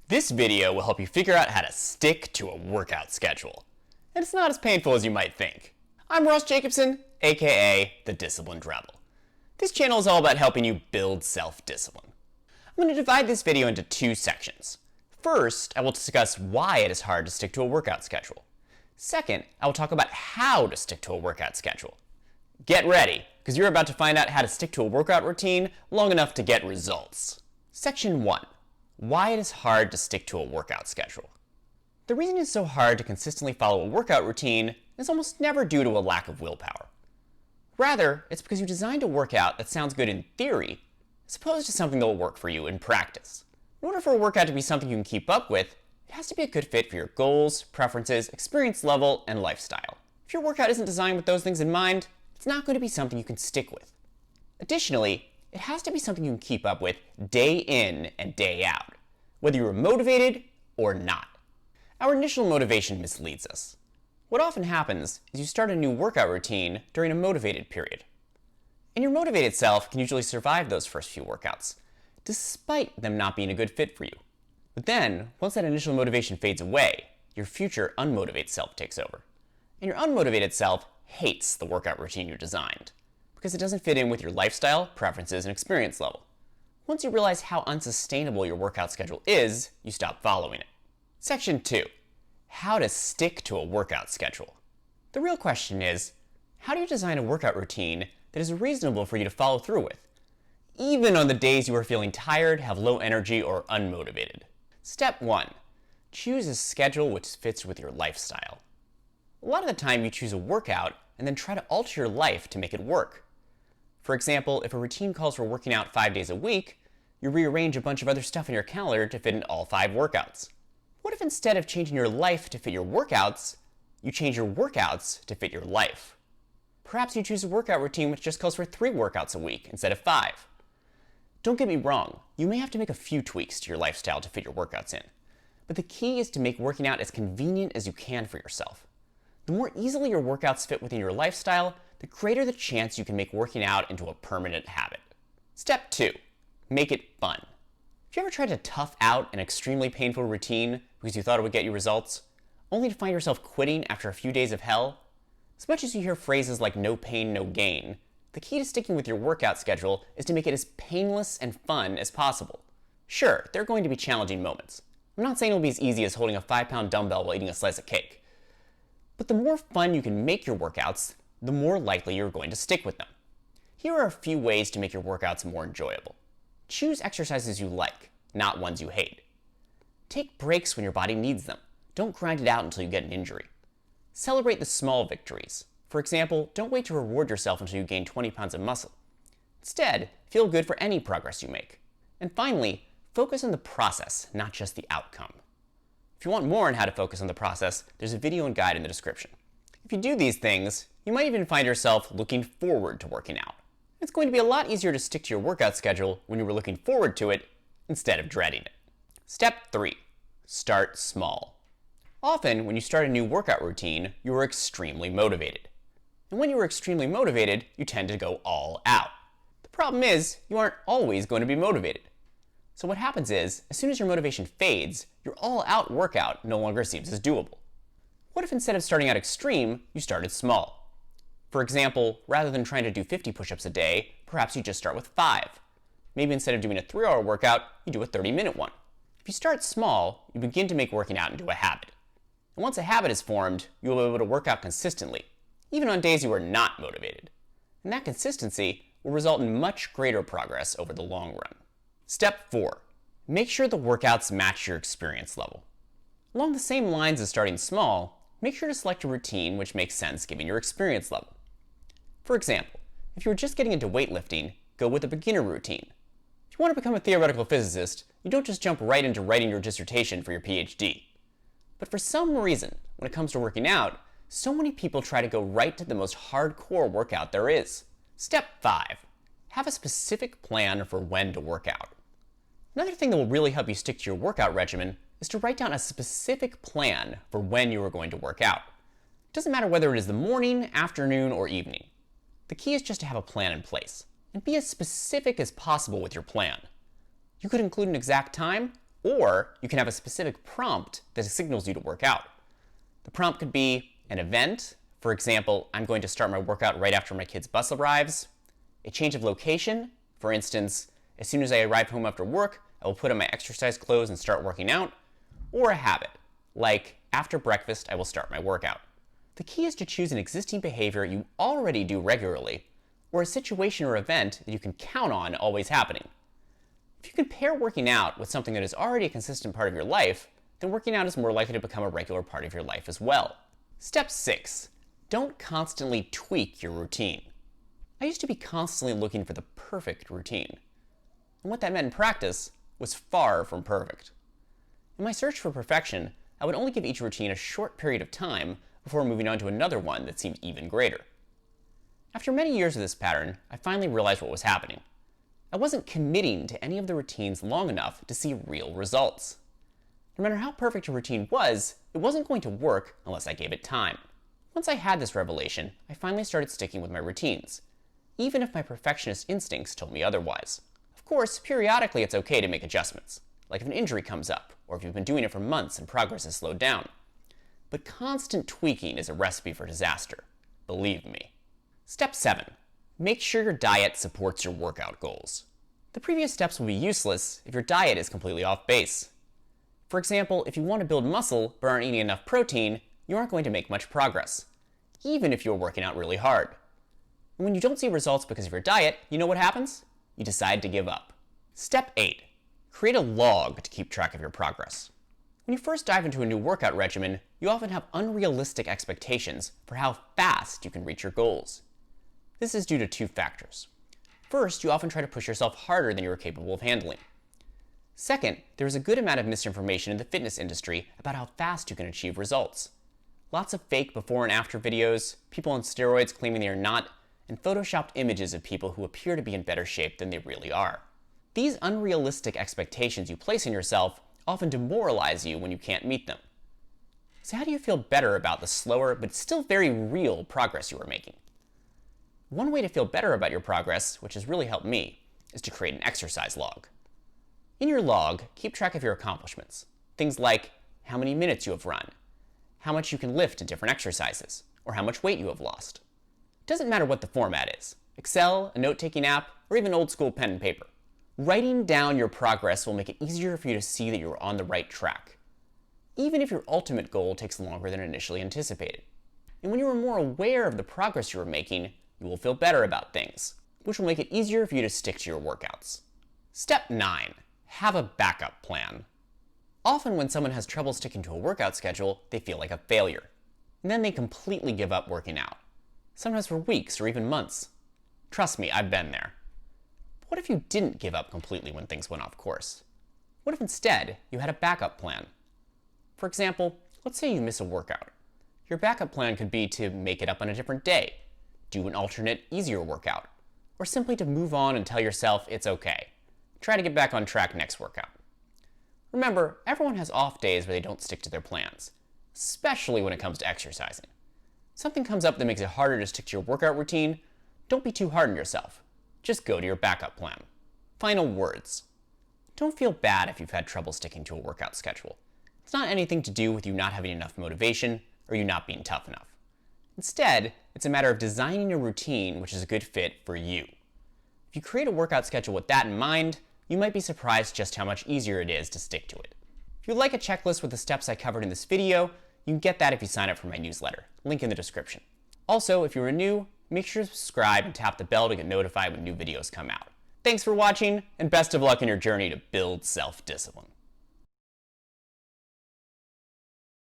This video will help you figure out how to stick to a workout schedule. And it's not as painful as you might think. I'm Ross Jacobson, aka The Disciplined Rebel. This channel is all about helping you build self-discipline. I'm going to divide this video into two sections. First, I will discuss why it is hard to stick to a workout schedule. Second, I will talk about how to stick to a workout schedule. Get ready, because you're about to find out how to stick to a workout routine long enough to get results. Section 1. Why it is hard to stick to a workout schedule. The reason it's so hard to consistently follow a workout routine is almost never due to a lack of willpower. Rather, it's because you designed a workout that sounds good in theory, as opposed to something that will work for you in practice. In order for a workout to be something you can keep up with, it has to be a good fit for your goals, preferences, experience level, and lifestyle. If your workout isn't designed with those things in mind, it's not going to be something you can stick with. Additionally, it has to be something you can keep up with day in and day out, whether you're motivated or not. Our initial motivation misleads us. What often happens is you start a new workout routine during a motivated period. And your motivated self can usually survive those first few workouts, despite them not being a good fit for you. But then, once that initial motivation fades away, your future unmotivated self takes over. And your unmotivated self hates the workout routine you designed, because it doesn't fit in with your lifestyle, preferences, and experience level. Once you realize how unsustainable your workout schedule is, you stop following it. Section 2. How to stick to a workout schedule. The real question is, how do you design a workout routine that is reasonable for you to follow through with, even on the days you are feeling tired, have low energy, or unmotivated? Step 1. Choose a schedule which fits with your lifestyle. A lot of the time you choose a workout and then try to alter your life to make it work. For example, if a routine calls for working out 5 days a week, you rearrange a bunch of other stuff in your calendar to fit in all 5 workouts. What if instead of changing your life to fit your workouts, you change your workouts to fit your life? Perhaps you choose a workout routine which just calls for 3 workouts a week instead of 5. Don't get me wrong, you may have to make a few tweaks to your lifestyle to fit your workouts in, but the key is to make working out as convenient as you can for yourself. The more easily your workouts fit within your lifestyle, the greater the chance you can make working out into a permanent habit. Step 2. Make it fun. Have you ever tried to tough out an extremely painful routine because you thought it would get you results, only to find yourself quitting after a few days of hell? As much as you hear phrases like no pain, no gain, the key to sticking with your workout schedule is to make it as painless and fun as possible. Sure, there are going to be challenging moments. I'm not saying it'll be as easy as holding a 5-pound dumbbell while eating a slice of cake. But the more fun you can make your workouts, the more likely you're going to stick with them. Here are a few ways to make your workouts more enjoyable. Choose exercises you like, not ones you hate. Take breaks when your body needs them. Don't grind it out until you get an injury. Celebrate the small victories. For example, don't wait to reward yourself until you gain 20 pounds of muscle. Instead, feel good for any progress you make. And finally, focus on the process, not just the outcome. If you want more on how to focus on the process, there's a video and guide in the description. If you do these things, you might even find yourself looking forward to working out. It's going to be a lot easier to stick to your workout schedule when you were looking forward to it instead of dreading it. Step 3. Start small. Often, when you start a new workout routine, you are extremely motivated. And when you are extremely motivated, you tend to go all out. The problem is, you aren't always going to be motivated. So what happens is, as soon as your motivation fades, your all-out workout no longer seems as doable. What if instead of starting out extreme, you started small? For example, rather than trying to do 50 push-ups a day, perhaps you just start with 5. Maybe instead of doing a 3-hour workout, you do a 30-minute one. If you start small, you begin to make working out into a habit. And once a habit is formed, you will be able to work out consistently, even on days you are not motivated. And that consistency will result in much greater progress over the long run. Step 4. Make sure the workouts match your experience level. Along the same lines as starting small, make sure to select a routine which makes sense given your experience level. For example, if you are just getting into weightlifting, go with a beginner routine. If you want to become a theoretical physicist, you don't just jump right into writing your dissertation for your PhD. But for some reason, when it comes to working out, so many people try to go right to the most hardcore workout there is. Step 5. Have a specific plan for when to work out. Another thing that will really help you stick to your workout regimen is to write down a specific plan for when you are going to work out. It doesn't matter whether it is the morning, afternoon, or evening. The key is just to have a plan in place, and be as specific as possible with your plan. You could include an exact time, Or you can have a specific prompt that signals you to work out. The prompt could be an event. For example, I'm going to start my workout right after my kid's bus arrives. A change of location. For instance, as soon as I arrive home after work, I will put on my exercise clothes and start working out. Or a habit, like after breakfast, I will start my workout. The key is to choose an existing behavior you already do regularly, or a situation or event that you can count on always happening. If you can pair working out with something that is already a consistent part of your life, then working out is more likely to become a regular part of your life as well. Step 6. Don't constantly tweak your routine. I used to be constantly looking for the perfect routine. And what that meant in practice was far from perfect. In my search for perfection, I would only give each routine a short period of time before moving on to another one that seemed even greater. After many years of this pattern, I finally realized what was happening. I wasn't committing to any of the routines long enough to see real results. No matter how perfect a routine was, it wasn't going to work unless I gave it time. Once I had this revelation, I finally started sticking with my routines, even if my perfectionist instincts told me otherwise. Of course, periodically it's okay to make adjustments, like if an injury comes up, or if you've been doing it for months and progress has slowed down. But constant tweaking is a recipe for disaster. Believe me. Step 7. Make sure your diet supports your workout goals. The previous steps will be useless if your diet is completely off base. For example, if you want to build muscle but aren't eating enough protein, you aren't going to make much progress, even if you're working out really hard. And when you don't see results because of your diet, you know what happens? You decide to give up. Step 8. Create a log to keep track of your progress. When you first dive into a new workout regimen, you often have unrealistic expectations for how fast you can reach your goals. This is due to 2 factors. First, you often try to push yourself harder than you are capable of handling. Second, there is a good amount of misinformation in the fitness industry about how fast you can achieve results. Lots of fake before and after videos, people on steroids claiming they are not, and photoshopped images of people who appear to be in better shape than they really are. These unrealistic expectations you place on yourself often demoralize you when you can't meet them. So how do you feel better about the slower but still very real progress you are making? One way to feel better about your progress, which has really helped me, is to create an exercise log. In your log, keep track of your accomplishments. Things like how many minutes you have run, how much you can lift in different exercises, or how much weight you have lost. It doesn't matter what the format is, Excel, a note-taking app, or even old school pen and paper. Writing down your progress will make it easier for you to see that you're on the right track, even if your ultimate goal takes longer than initially anticipated. And when you are more aware of the progress you are making, you will feel better about things, which will make it easier for you to stick to your workouts. Step 9. Have a backup plan. Often when someone has trouble sticking to a workout schedule, they feel like a failure. And then they completely give up working out, sometimes for weeks or even months. Trust me, I've been there. But what if you didn't give up completely when things went off course? What if instead you had a backup plan? For example, let's say you miss a workout. Your backup plan could be to make it up on a different day, do an alternate, easier workout, or simply to move on and tell yourself it's okay. Try to get back on track next workout. Remember, everyone has off days where they don't stick to their plans, especially when it comes to exercising. Something comes up that makes it harder to stick to your workout routine, don't be too hard on yourself. Just go to your backup plan. Final words. Don't feel bad if you've had trouble sticking to a workout schedule. It's not anything to do with you not having enough motivation or you not being tough enough. Instead, it's a matter of designing a routine which is a good fit for you. If you create a workout schedule with that in mind, you might be surprised just how much easier it is to stick to it. If you'd like a checklist with the steps I covered in this video, you can get that if you sign up for my newsletter. Link in the description. Also, if you're new, make sure to subscribe and tap the bell to get notified when new videos come out. Thanks for watching, and best of luck in your journey to build self-discipline.